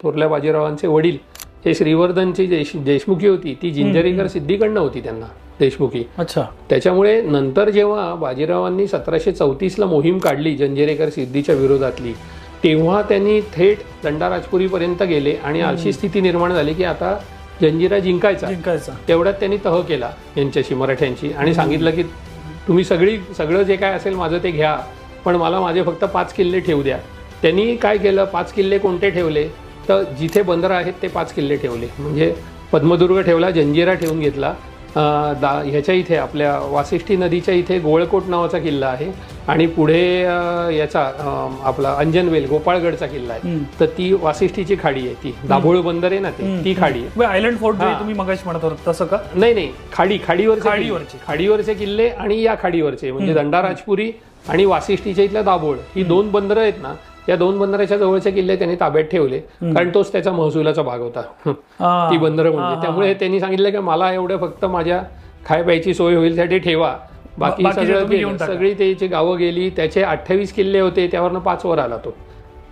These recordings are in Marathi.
थोरल्या बाजीरावांचे वडील हे श्रीवर्धनची देशमुखी होती ती जिंजरेकर सिद्दीकडनं होती त्यांना देशमुखी. अच्छा. त्याच्यामुळे नंतर जेव्हा बाजीरावांनी 1734ला मोहीम काढली जंजिरेकर सिद्दीच्या विरोधातली, तेव्हा त्यांनी थेट दंडाराजपुरीपर्यंत गेले आणि अशी स्थिती निर्माण झाली की आता जंजिरा जिंकायचा. तेवढ्यात त्यांनी तह केला यांच्याशी, मराठ्यांची, आणि सांगितलं की तुम्ही सगळं जे काय असेल माझं ते घ्या, पण मला माझे फक्त 5 किल्ले ठेवू द्या. त्यांनी काय केलं, 5 किल्ले कोणते ठेवले तर जिथे बंदरं आहेत ते 5 किल्ले ठेवले. म्हणजे पद्मदुर्ग ठेवला, जंजिरा ठेवून घेतला, ह्याच्या इथे आपल्या वासिष्ठी नदीच्या इथे गोळकोट नावाचा किल्ला आहे, आणि पुढे याचा आपला अंजनवेल गोपाळगडचा किल्ला आहे. तर ती वासिष्ठीची खाडी आहे, ती दाभोळ बंदर आहे ना ती खाडी आहे. आयलंड फोर्ट तुम्ही मगाशी म्हणत होता तसं का? नाही, खाडीवरचे किल्ले आणि या खाडीवरचे म्हणजे दंडाराजपुरी आणि वासिष्ठीच्या इथल्या दाभोळ ही 2 बंदरं आहेत ना, या 2 बंदराच्या जवळचे किल्ले त्यांनी ताब्यात ठेवले, कारण तोच त्याचा महसुलाचा भाग होता ती बंदरं म्हणजे. त्यामुळे त्यांनी सांगितलं की मला एवढं फक्त माझ्या खाय प्यायची सोय होईल साठी ठेवा, बाकी सगळी त्याची गावं गेली. त्याचे 28 किल्ले होते, त्यावरनं 5 वर आला तो.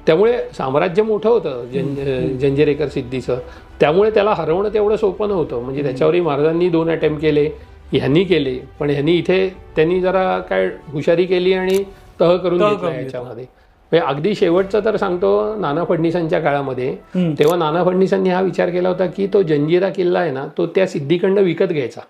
त्यामुळे साम्राज्य मोठं होतं जंजिरेकर सिद्दीचं, त्यामुळे त्याला हरवणं तेवढं सोपं नव्हतं. म्हणजे त्याच्यावरही महाराजांनी 2 अटेम्प्ट केले, ह्यांनी केले, पण ह्यांनी इथे त्यांनी जरा काय हुशारी केली आणि तह करून घेतला याच्यामध्ये. अगदी शेवटचं तर सांगतो, नाना फडणीसांच्या काळामध्ये, तेव्हा नाना फडणीसांनी हा विचार केला होता की तो जंजिरा किल्ला आहे ना तो त्या सिद्दीकडनं विकत घ्यायचा.